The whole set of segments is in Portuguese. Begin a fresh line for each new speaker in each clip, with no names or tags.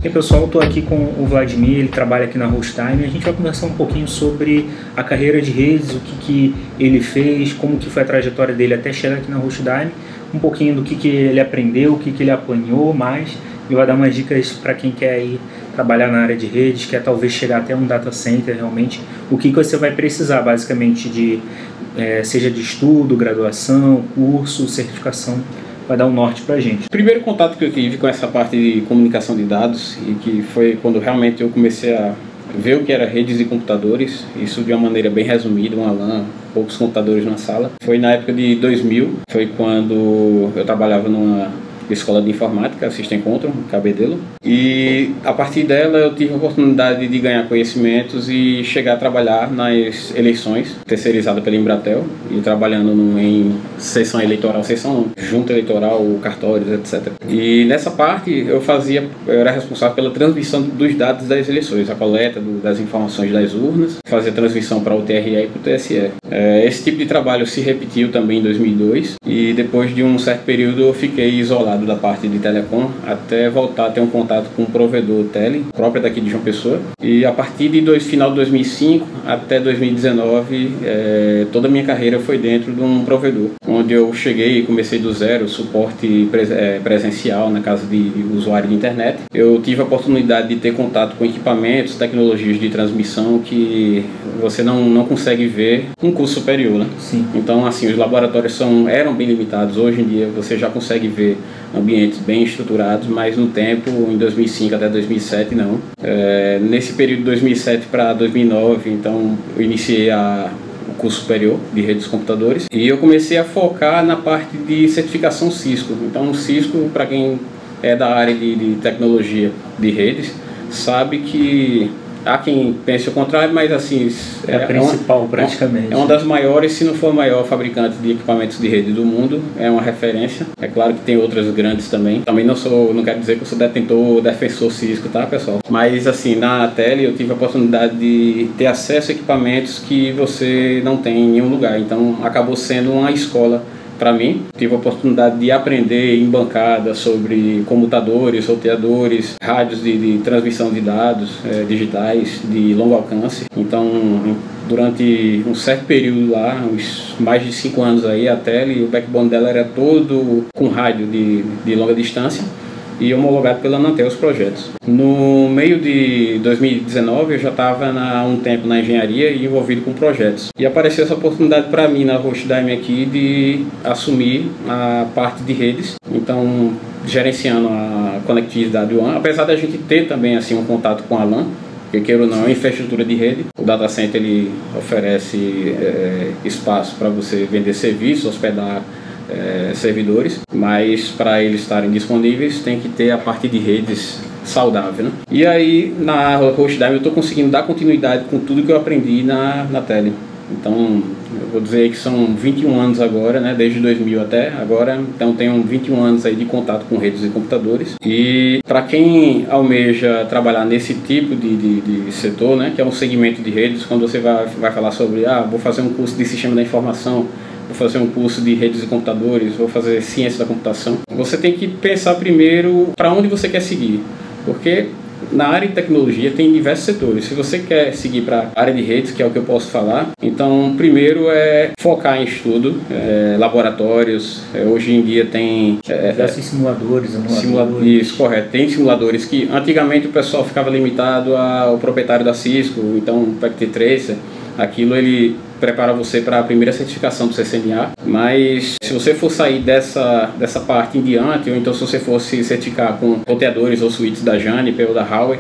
E aí, pessoal, eu estou aqui com o Vladimir, ele trabalha aqui na Hostime, e a gente vai conversar um pouquinho sobre a carreira de redes, o que ele fez, como que foi a trajetória dele até chegar aqui na Hostime, um pouquinho do que ele aprendeu, o que ele apanhou mais, e vai dar umas dicas para quem quer ir trabalhar na área de redes, quer talvez chegar até um data center realmente, o que você vai precisar basicamente seja de estudo, graduação, curso, certificação, vai dar um norte pra gente.
O primeiro contato que eu tive com essa parte de comunicação de dados, e que foi quando realmente eu comecei a ver o que era redes e computadores, isso de uma maneira bem resumida, uma LAN, poucos computadores na sala, foi na época de 2000, foi quando eu trabalhava numa escola de informática, System Control, Cabedelo, e a partir dela eu tive a oportunidade de ganhar conhecimentos e chegar a trabalhar nas eleições, terceirizada pela Embratel, e trabalhando em sessão eleitoral, junta eleitoral, cartórios, etc. E nessa parte eu era responsável pela transmissão dos dados das eleições, a coleta das informações das urnas, fazia transmissão para o TRE e para o TSE. Esse tipo de trabalho se repetiu também em 2002, e depois de um certo período eu fiquei isolado da parte de telecom até voltar a ter um contato com um provedor tele, próprio daqui de João Pessoa. E a partir de final de 2005 até 2019, toda a minha carreira foi dentro de um provedor, onde eu cheguei e comecei do zero, suporte presencial na casa de usuário de internet. Eu tive a oportunidade de ter contato com equipamentos, tecnologias de transmissão que você não consegue ver um curso superior, né?
Sim.
Então, assim, os laboratórios eram bem limitados. Hoje em dia você já consegue ver ambientes bem estruturados, mas no tempo, em 2005 até 2007, não. Nesse período de 2007 para 2009, então, eu iniciei o curso superior de redes de computadores e eu comecei a focar na parte de certificação Cisco. Então, o Cisco, para quem é da área de tecnologia de redes, sabe que há quem pense o contrário, mas assim...
É a principal, praticamente.
É uma das maiores, se não for a maior fabricante de equipamentos de rede do mundo. É uma referência. É claro que tem outras grandes também. Também não quero dizer que eu sou defensor Cisco, tá, pessoal? Mas assim, na tele eu tive a oportunidade de ter acesso a equipamentos que você não tem em nenhum lugar. Então acabou sendo uma escola para mim. Tive a oportunidade de aprender em bancada sobre comutadores, roteadores, rádios de transmissão de dados digitais de longo alcance. Então, durante um certo período lá, uns mais de 5 anos aí, a tele, o backbone dela era todo com rádio de longa distância e homologado pela Anatel os projetos. No meio de 2019 eu já estava há um tempo na engenharia e envolvido com projetos. E apareceu essa oportunidade para mim na Hostime aqui de assumir a parte de redes, então gerenciando a conectividade WAN, apesar da gente ter também assim um contato com a LAN, porque queira ou não, é uma infraestrutura de rede. O data center ele oferece espaço para você vender serviços, hospedar servidores, mas para eles estarem disponíveis tem que ter a parte de redes saudável, né? E aí na Hostime eu estou conseguindo dar continuidade com tudo que eu aprendi na tele. Então eu vou dizer que são 21 anos agora, né? Desde 2000 até agora, então tenho 21 anos aí de contato com redes e computadores. E para quem almeja trabalhar nesse tipo de setor, né? Que é um segmento de redes, quando você vai falar sobre vou fazer um curso de sistema da informação, vou fazer um curso de redes e computadores, vou fazer ciência da computação, você tem que pensar primeiro para onde você quer seguir, porque na área de tecnologia tem diversos setores. Se você quer seguir para a área de redes, que é o que eu posso falar, então primeiro é focar em estudo, laboratórios. Hoje em dia tem
diversos simuladores, emuladores.
Isso, correto. Tem simuladores que antigamente o pessoal ficava limitado ao proprietário da Cisco, então o Packet Tracer. Aquilo ele prepara você para a primeira certificação do CCNA, mas se você for sair dessa parte em diante, ou então se você for se certificar com roteadores ou suítes da Juniper ou da Huawei,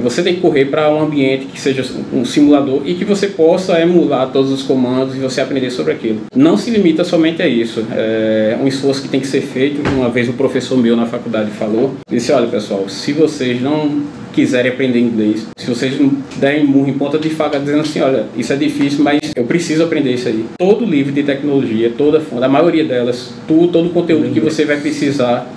você tem que correr para um ambiente que seja um simulador e que você possa emular todos os comandos e você aprender sobre aquilo. Não se limita somente a isso, é um esforço que tem que ser feito. Uma vez o professor meu na faculdade falou, disse: olha pessoal, se vocês não quiserem aprender inglês, se vocês não derem murro em ponta de faca dizendo assim, olha, isso é difícil, mas eu preciso aprender isso aí. Todo livro de tecnologia, toda fonte, a maioria delas, todo o conteúdo que você vai precisar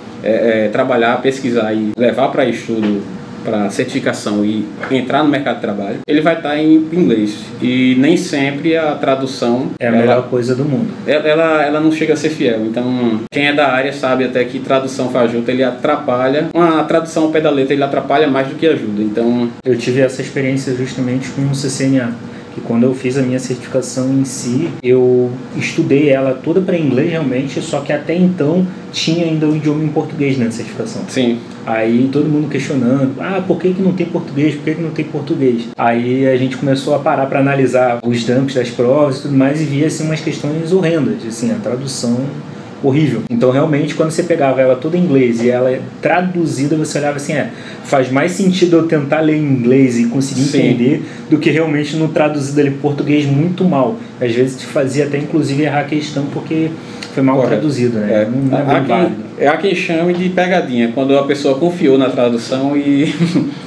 trabalhar, pesquisar e levar para estudo para certificação e entrar no mercado de trabalho, ele vai estar em inglês. E nem sempre a tradução
é a melhor coisa do mundo.
Ela não chega a ser fiel. Então, quem é da área sabe até que tradução fajuta, ele atrapalha. Uma tradução ao pé da letra, ele atrapalha mais do que ajuda. Então,
eu tive essa experiência justamente com o CCNA. Que quando eu fiz a minha certificação em si, eu estudei ela toda para inglês realmente, só que até então tinha ainda o idioma em português na certificação.
Sim.
Aí todo mundo questionando, por que não tem português? Por que não tem português? Aí a gente começou a parar para analisar os dumps das provas e tudo mais e via assim, umas questões horrendas, assim, a tradução horrível. Então realmente quando você pegava ela toda em inglês e ela traduzida, você olhava assim, faz mais sentido eu tentar ler em inglês e conseguir entender do que realmente no traduzido ali em português muito mal. Às vezes te fazia até inclusive errar a questão porque foi mal traduzido, né? Não é bem válido.
Há quem chame de pegadinha, quando a pessoa confiou na tradução e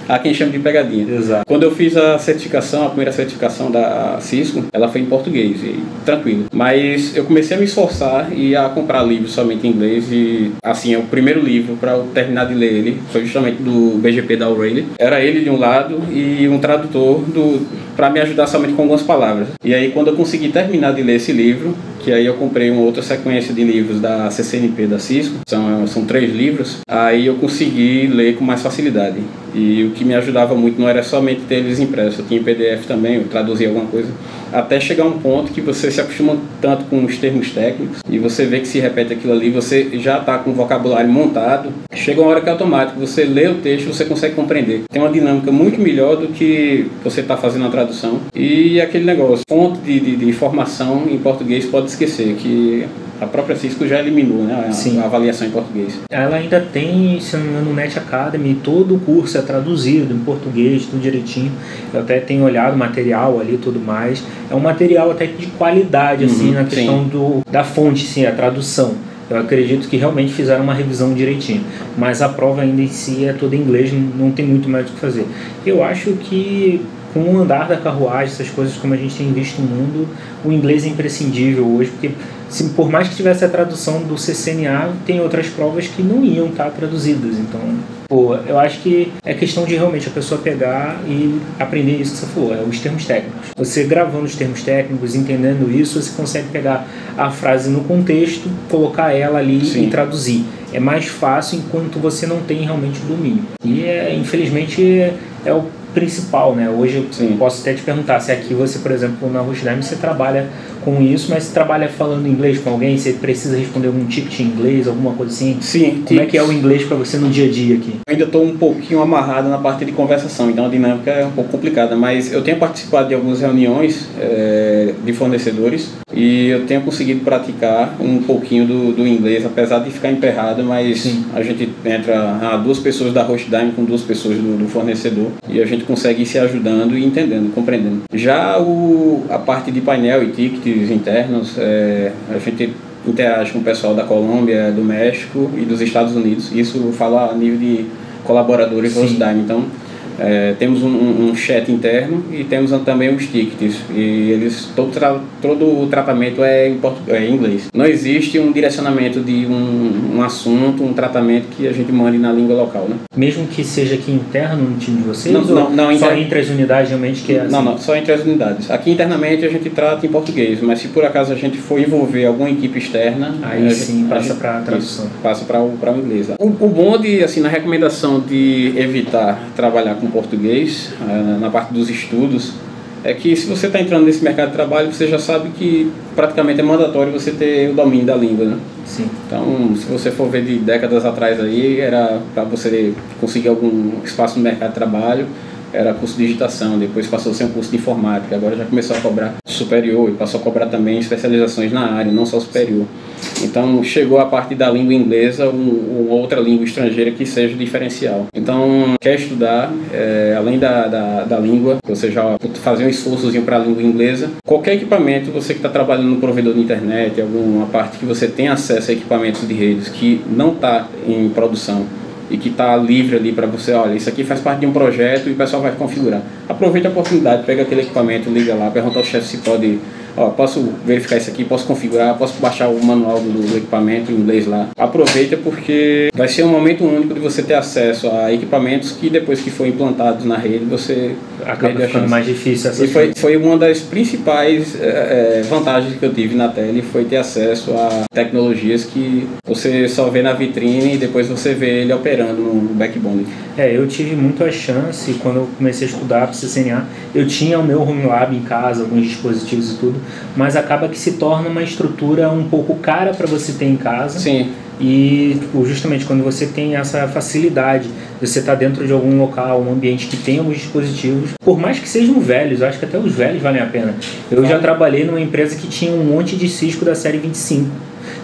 há quem chame de pegadinha.
Exato.
Quando eu fiz a certificação, a primeira certificação da Cisco, ela foi em português, e tranquilo. Mas eu comecei a me esforçar e a comprar livros somente em inglês e, assim, o primeiro livro para eu terminar de ler ele foi justamente do BGP da O'Reilly. Era ele de um lado e um tradutor para me ajudar somente com algumas palavras. E aí quando eu consegui terminar de ler esse livro, que aí eu comprei uma outra sequência de livros da CCNP da Cisco, são 3 livros, aí eu consegui ler com mais facilidade. E o que me ajudava muito não era somente ter eles impressos, eu tinha PDF também, eu traduzia alguma coisa, até chegar um ponto que você se acostuma tanto com os termos técnicos e você vê que se repete aquilo ali, você já está com o vocabulário montado, chega uma hora que é automático, você lê o texto, você consegue compreender. Tem uma dinâmica muito melhor do que você está fazendo a tradução. E aquele negócio, fonte de informação em português pode esquecer, que a própria Cisco já eliminou, né, a avaliação em português.
Ela ainda tem, se não me engano, no Net Academy, todo o curso é traduzido em português, tudo direitinho. Eu até tenho olhado o material ali e tudo mais. É um material até de qualidade, assim, na questão da fonte, sim, a tradução. Eu acredito que realmente fizeram uma revisão direitinho. Mas a prova ainda em si é toda em inglês, não tem muito mais o que fazer. Eu acho que com o andar da carruagem, essas coisas como a gente tem visto no mundo, o inglês é imprescindível hoje, porque por mais que tivesse a tradução do CCNA, tem outras provas que não iam estar traduzidas. Então, eu acho que é questão de realmente a pessoa pegar e aprender isso que você falou, os termos técnicos. Você gravando os termos técnicos, entendendo isso, você consegue pegar a frase no contexto, colocar ela ali e traduzir. É mais fácil enquanto você não tem realmente o domínio. E, infelizmente, é o principal, né? Hoje eu posso até te perguntar se aqui você, por exemplo, na Rushdime você trabalha com isso, mas você trabalha falando inglês com alguém, você precisa responder algum ticket em inglês, alguma coisa assim?
Sim.
Como é que é o inglês para você no dia a dia aqui?
Eu ainda estou um pouquinho amarrado na parte de conversação, então a dinâmica é um pouco complicada, mas eu tenho participado de algumas reuniões de fornecedores e eu tenho conseguido praticar um pouquinho do inglês, apesar de ficar emperrado, mas a gente entra 2 pessoas da Rushdime com 2 pessoas do fornecedor e a gente consegue ir se ajudando e entendendo, compreendendo. Já a parte de painel e tickets internos, a gente interage com o pessoal da Colômbia, do México e dos Estados Unidos. Isso eu falo a nível de colaboradores do Rushdime. Então, temos um chat interno e temos também os tickets. E eles todo o tratamento é em inglês. Não existe um direcionamento de um assunto, um tratamento que a gente mande na língua local, né?
Mesmo que seja aqui interno no time de vocês?
Não,
só entre as unidades realmente que é assim?
Não, só entre as unidades. Aqui internamente a gente trata em português, mas se por acaso a gente for envolver alguma equipe externa,
aí sim passa para a tradução.
Passa para o inglês. O bom assim, na recomendação de evitar trabalhar com português, na parte dos estudos, é que se você está entrando nesse mercado de trabalho, você já sabe que praticamente é mandatório você ter o domínio da língua, né?
Sim.
Então, se você for ver de décadas atrás aí, era para você conseguir algum espaço no mercado de trabalho, era curso de digitação, depois passou a ser um curso de informática, agora já começou a cobrar superior e passou a cobrar também especializações na área, não só superior. Então chegou a parte da língua inglesa ou outra língua estrangeira que seja diferencial. Então quer estudar, além da língua, você já fazer um esforçozinho para a língua inglesa, qualquer equipamento, você que está trabalhando no provedor de internet, alguma parte que você tem acesso a equipamentos de redes que não está em produção, e que está livre ali para você, olha, isso aqui faz parte de um projeto e o pessoal vai configurar. Aproveita a oportunidade, pega aquele equipamento, liga lá, pergunta ao chefe se pode ó, posso verificar isso aqui, posso configurar, posso baixar o manual do equipamento em inglês lá. Aproveita, porque vai ser um momento único de você ter acesso a equipamentos que depois que for implantados na rede, você
acaba ficando mais difícil essa.
E foi uma das principais vantagens que eu tive na Tele, foi ter acesso a tecnologias que você só vê na vitrine e depois você vê ele operando no backbone.
Eu tive muito a chance, quando eu comecei a estudar para o CCNA, eu tinha o meu home lab em casa, alguns dispositivos e tudo, mas acaba que se torna uma estrutura um pouco cara para você ter em casa.
Sim.
E justamente quando você tem essa facilidade de você estar dentro de algum local, um ambiente que tem alguns dispositivos, por mais que sejam velhos, eu acho que até os velhos valem a pena. Eu já trabalhei numa empresa que tinha um monte de Cisco da série 25.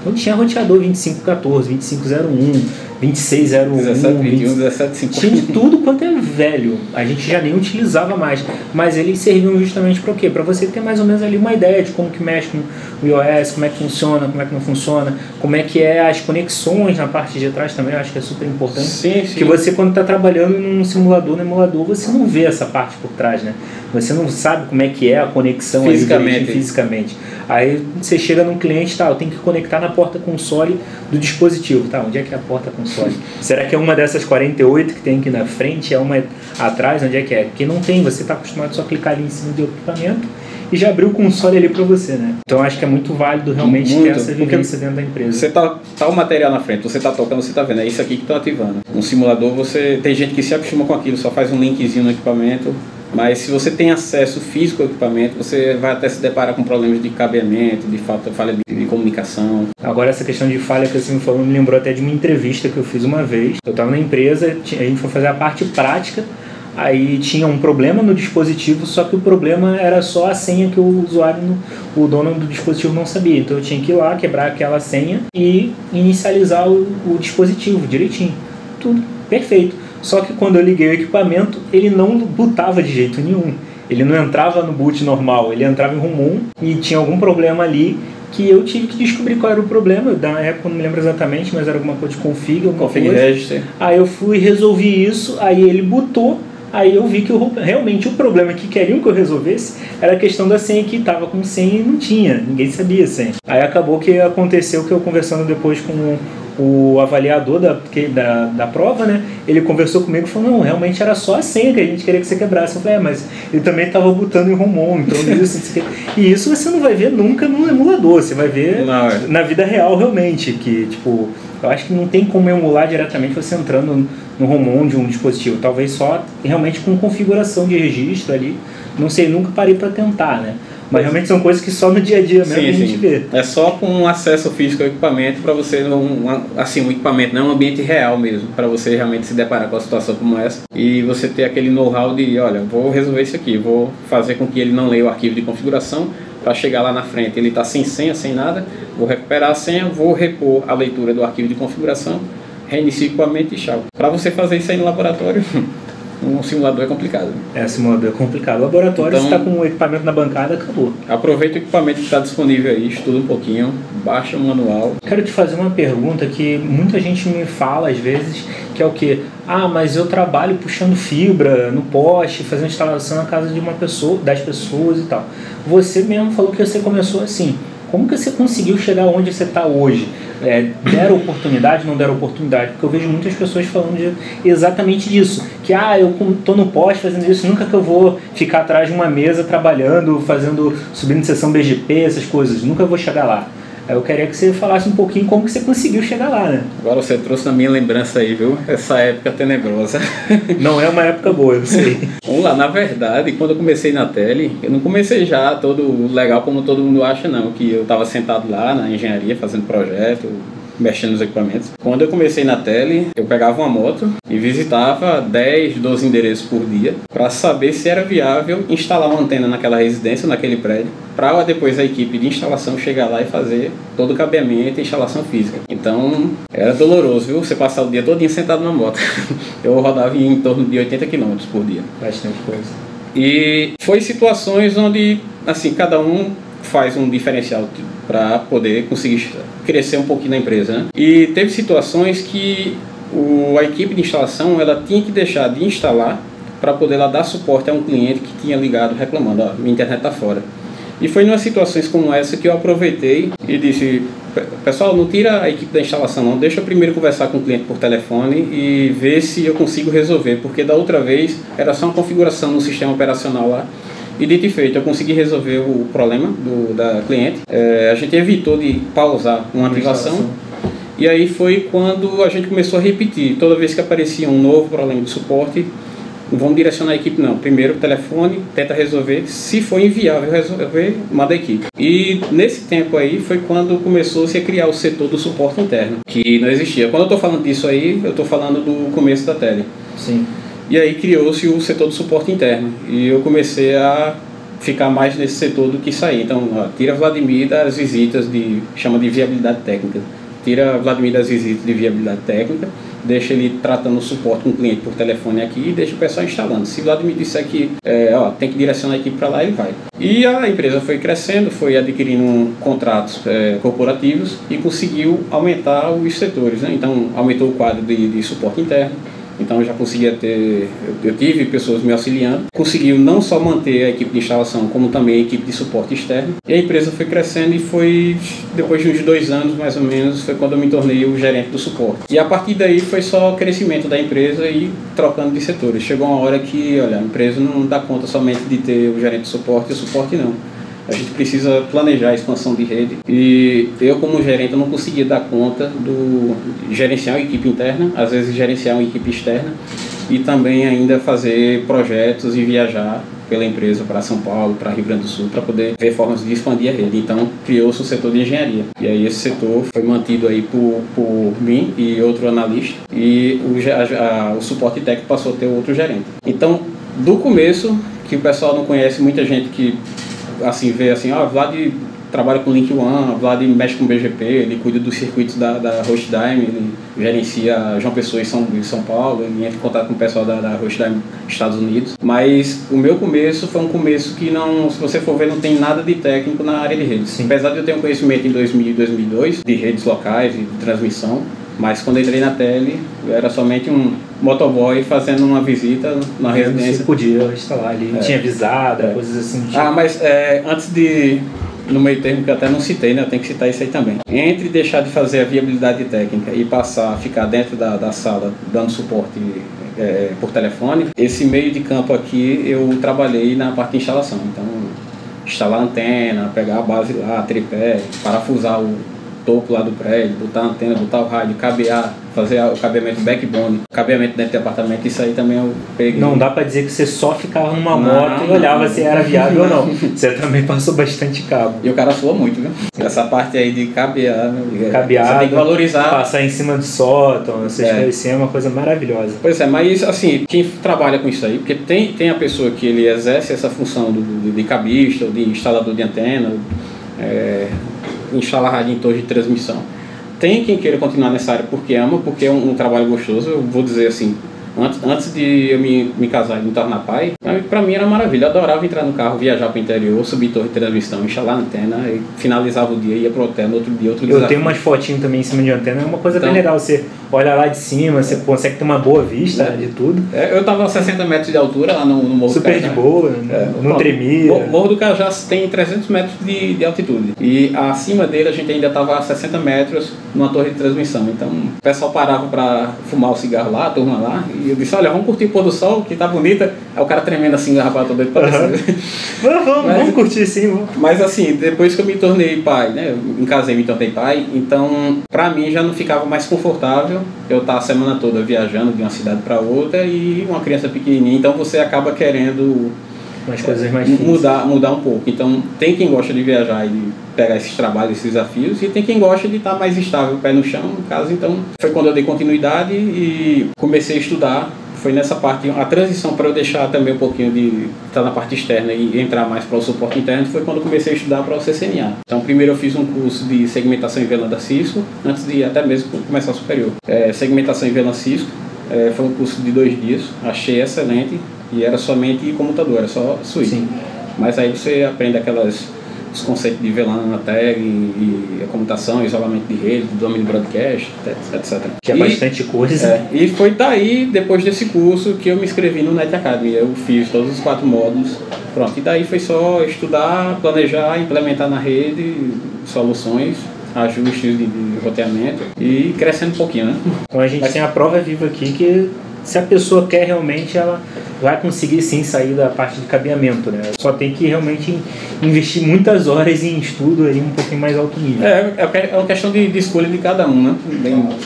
Então tinha roteador 2514, 2501, 2601,
1721, 1750.
Tinha de tudo quanto é velho. A gente já nem utilizava mais. Mas eles serviam justamente para o quê? Para você ter mais ou menos ali uma ideia de como que mexe com o iOS, como é que funciona, como é que não funciona, como é que é as conexões na parte de trás também, eu acho que é super importante.
Sim, sim.
Que você, quando está trabalhando num simulador, no emulador, você não vê essa parte por trás, né? Você não sabe como é que é a conexão fisicamente. Aí você chega num cliente, tá, eu tenho que conectar na porta console do dispositivo, tá, onde é que é a porta console? Será que é uma dessas 48 que tem aqui na frente, é uma atrás, onde é que é? Porque não tem, você está acostumado só a clicar ali em cima do equipamento e já abriu o console ali para você, né? Então acho que é muito válido realmente ter essa vivência dentro da empresa.
Você tá o material na frente, você tá tocando, você tá vendo, é isso aqui que tá ativando. Um simulador, tem gente que se acostuma com aquilo, só faz um linkzinho no equipamento. Mas se você tem acesso físico ao equipamento, você vai até se deparar com problemas de cabeamento, de falha de comunicação.
Agora essa questão de falha que você me falou me lembrou até de uma entrevista que eu fiz uma vez. Eu estava na empresa, a gente foi fazer a parte prática, aí tinha um problema no dispositivo, só que o problema era só a senha que o usuário, o dono do dispositivo não sabia. Então eu tinha que ir lá, quebrar aquela senha e inicializar o dispositivo direitinho. Tudo perfeito. Só que quando eu liguei o equipamento, ele não bootava de jeito nenhum. Ele não entrava no boot normal, ele entrava em ROM e tinha algum problema ali que eu tive que descobrir qual era o problema. Da época eu não me lembro exatamente, mas era alguma coisa de config
register.
Aí eu fui e resolvi isso, aí ele bootou. Aí eu vi que realmente o problema que queriam que eu resolvesse era a questão da senha, que estava com senha e não tinha, ninguém sabia a senha. Aí acabou que aconteceu que eu, conversando depois com o avaliador da prova, né, ele conversou comigo e falou, não, realmente era só a senha que a gente queria que você quebrasse. Eu falei, mas ele também estava botando em ROM, então isso. E isso você não vai ver nunca no emulador, você vai ver na vida real realmente, que tipo, eu acho que não tem como emular diretamente você entrando no ROM de um dispositivo, talvez só realmente com configuração de registro ali, não sei, nunca parei para tentar, né? Mas realmente são coisas que só no dia a dia mesmo a gente vê.
É só com acesso físico ao equipamento para você, um equipamento, não é um ambiente real mesmo, para você realmente se deparar com a situação como essa e você ter aquele know-how de, olha, vou resolver isso aqui, vou fazer com que ele não leia o arquivo de configuração, para chegar lá na frente ele está sem senha, sem nada, vou recuperar a senha, vou repor a leitura do arquivo de configuração, reinicio o equipamento e tchau. Para você fazer isso aí no laboratório, um simulador é complicado.
Simulador é complicado. O laboratório, então, você está com o equipamento na bancada, acabou.
Aproveita o equipamento que está disponível aí, estuda um pouquinho, baixa o manual.
Quero te fazer uma pergunta que muita gente me fala às vezes, que é o quê? Mas eu trabalho puxando fibra no poste, fazendo instalação na casa de uma pessoa, das pessoas e tal. Você mesmo falou que você começou assim. Como que você conseguiu chegar onde você está hoje? Deram oportunidade, não deram oportunidade? Porque eu vejo muitas pessoas falando exatamente disso. Que, eu estou no poste fazendo isso, nunca que eu vou ficar atrás de uma mesa trabalhando, subindo sessão BGP, essas coisas. Nunca vou chegar lá. Eu queria que você falasse um pouquinho como que você conseguiu chegar lá, né?
Agora você trouxe na minha lembrança aí, viu? Essa época tenebrosa.
Não é uma época boa, eu sei.
Vamos lá, na verdade, quando eu comecei na Tele, eu não comecei já todo legal como todo mundo acha, não. Que eu estava sentado lá na engenharia, fazendo projeto, mexendo nos equipamentos. Quando eu comecei na Tele, eu pegava uma moto e visitava 10, 12 endereços por dia para saber se era viável instalar uma antena naquela residência, naquele prédio, para depois a equipe de instalação chegar lá e fazer todo o cabeamento e instalação física. Então, era doloroso, viu? Você passar o dia todinho sentado na moto. Eu rodava em torno de 80 km por dia.
Bastante coisa.
E foi situações onde, assim, cada um faz um diferencial para poder conseguir crescer um pouquinho na empresa, né? E teve situações que a equipe de instalação ela tinha que deixar de instalar para poder lá dar suporte a um cliente que tinha ligado reclamando, minha internet está fora. E foi em umas situações como essa que eu aproveitei e disse: pessoal, não tira a equipe da instalação não, deixa eu primeiro conversar com o cliente por telefone e ver se eu consigo resolver, porque da outra vez era só uma configuração no sistema operacional lá. E dito e feito, eu consegui resolver o problema da cliente. A gente evitou de pausar uma ativação. E aí foi quando a gente começou a repetir. Toda vez que aparecia um novo problema de suporte, não vamos direcionar a equipe não. Primeiro o telefone, tenta resolver. Se for inviável resolver, manda a equipe. E nesse tempo aí foi quando começou-se a criar o setor do suporte interno, que não existia. Quando eu estou falando disso aí, eu estou falando do começo da Tele.
Sim.
E aí criou-se o setor do suporte interno. E eu comecei a ficar mais nesse setor do que sair. Então, tira Vladimir das visitas chama de viabilidade técnica. Tira Vladimir das visitas de viabilidade técnica, deixa ele tratando o suporte com o cliente por telefone aqui e deixa o pessoal instalando. Se Vladimir disser que tem que direcionar a equipe para lá, ele vai. E a empresa foi crescendo, foi adquirindo contratos corporativos e conseguiu aumentar os setores, né? Então, aumentou o quadro de suporte interno. Então eu já conseguia eu tive pessoas me auxiliando, conseguiu não só manter a equipe de instalação, como também a equipe de suporte externo. E a empresa foi crescendo e foi, depois de uns 2 anos mais ou menos, foi quando eu me tornei o gerente do suporte. E a partir daí foi só crescimento da empresa e trocando de setores. Chegou uma hora que, olha, a empresa não dá conta somente de ter o gerente de suporte e o suporte não. A gente precisa planejar a expansão de rede e eu como gerente eu não conseguia dar conta de gerenciar uma equipe interna, às vezes gerenciar uma equipe externa e também ainda fazer projetos e viajar pela empresa para São Paulo, para Rio Grande do Sul, para poder ver formas de expandir a rede. Então criou-se o setor de engenharia e aí esse setor foi mantido aí por mim e outro analista e o suporte técnico passou a ter outro gerente. Então do começo, que o pessoal não conhece, muita gente que assim, vê assim, Vlad trabalha com Link One, Vlad mexe com BGP, ele cuida dos circuitos da Hostdime, ele gerencia João Pessoa em São Paulo, ele entra em contato com o pessoal da Hostdime Estados Unidos. Mas o meu começo foi um começo que não, se você for ver, não tem nada de técnico na área de redes. Sim. Apesar de eu ter um conhecimento em 2000 e 2002 de redes locais e de transmissão, mas quando eu entrei na Tele, eu era somente um motoboy fazendo uma visita na residência.
Você podia instalar ali, tinha visada, coisas assim.
Mas antes no meio termo que eu até não citei, né? Eu tenho que citar isso aí também. Entre deixar de fazer a viabilidade técnica e passar a ficar dentro da sala dando suporte por telefone, esse meio de campo aqui eu trabalhei na parte de instalação. Então, instalar antena, pegar a base lá, tripé, parafusar o topo lá do prédio, botar a antena, botar o rádio, cabear, fazer o cabeamento backbone, cabeamento dentro do apartamento, isso aí também eu peguei.
Não dá pra dizer que você só ficava numa moto e olhava se era viável ou não. Você também passou bastante cabo.
E o cara suou muito, viu? Essa parte aí de cabear,
cabear,
você tem que valorizar.
Passar em cima do sótão, isso é uma coisa maravilhosa.
Pois é, mas assim, quem trabalha com isso aí, porque tem a pessoa que ele exerce essa função de cabista, ou de instalador de antena, instalar rádio em torre de transmissão. Tem quem queira continuar nessa área porque ama, porque é um trabalho gostoso. Eu vou dizer assim, antes de eu me casar e me tornar pai, pra mim era maravilha. Eu adorava entrar no carro, viajar pro interior, subir torre de transmissão, instalar a antena, e finalizava o dia, ia pro hotel, no outro dia, outro desafio.
Eu tenho umas fotinhas também em cima de antena, é uma coisa bem legal. Você olha lá de cima, você consegue ter uma boa vista de tudo.
Eu tava a 60 metros de altura lá no Morro do Cajá.
Super de boa, não tremia.
O Morro do Cajá tem 300 metros de altitude. E acima dele a gente ainda tava a 60 metros numa torre de transmissão. Então o pessoal parava pra fumar o cigarro lá, a turma lá. E eu disse, olha, vamos curtir o pôr do sol, que tá bonita. Aí o cara tremendo assim, garrafado todo doido pra descer.
Vamos curtir sim, vamos.
Mas assim, depois que eu me tornei pai, né? Eu me casei, me tornei pai. Então, pra mim já não ficava mais confortável eu estar a semana toda viajando de uma cidade para outra e uma criança pequenininha, então você acaba querendo
umas coisas mais
mudar um pouco. Então tem quem gosta de viajar e de pegar esses trabalhos, esses desafios, e tem quem gosta de estar mais estável, pé no chão, no caso. Então foi quando eu dei continuidade e comecei a estudar. Foi nessa parte, a transição para eu deixar também um pouquinho de estar na parte externa e entrar mais para o suporte interno, foi quando eu comecei a estudar para o CCNA. Então primeiro eu fiz um curso de segmentação em VLAN da Cisco, antes de até mesmo começar o superior. Segmentação em VLAN Cisco, foi um curso de 2 dias, achei excelente, e era somente computador, era só switch. Sim. Mas aí você aprende aquelas os conceitos de VLAN, tag e a comutação, isolamento de rede, domínio broadcast, etc.
Que é bastante coisa.
E foi daí, depois desse curso, que eu me inscrevi no Net Academy. Eu fiz todos os 4 módulos. Pronto, e daí foi só estudar, planejar, implementar na rede soluções, ajustes de roteamento e crescendo um pouquinho, né?
Então a gente tem a prova viva aqui que se a pessoa quer realmente, ela vai conseguir sim sair da parte de cabeamento, né? Só tem que realmente investir muitas horas em estudo aí um pouquinho mais alto nível.
É uma questão de escolha de cada um, né?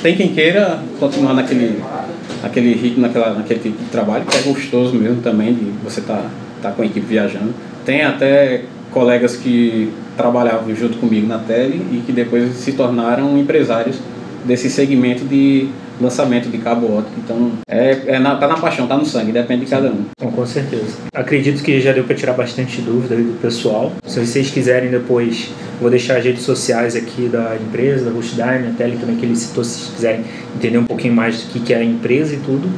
Tem quem queira continuar naquele ritmo, naquele tipo de trabalho, que é gostoso mesmo também de você tá com a equipe viajando. Tem até colegas que trabalhavam junto comigo na tele e que depois se tornaram empresários desse segmento de lançamento de cabo óptico. Então, tá na paixão, tá no sangue, depende de cada um.
Bom, com certeza. Acredito que já deu para tirar bastante dúvida aí do pessoal. Se vocês quiserem depois, vou deixar as redes sociais aqui da empresa, da Rustime, a tele também que ele citou, se vocês quiserem entender um pouquinho mais do que é a empresa e tudo.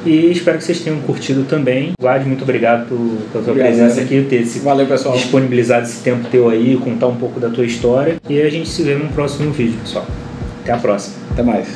E espero que vocês tenham curtido também. Vlad, muito obrigado pela tua presença aqui, ter
Valeu, pessoal.
Disponibilizado esse tempo teu aí, contar um pouco da tua história. E a gente se vê no próximo vídeo, pessoal. Até a próxima.
Até mais.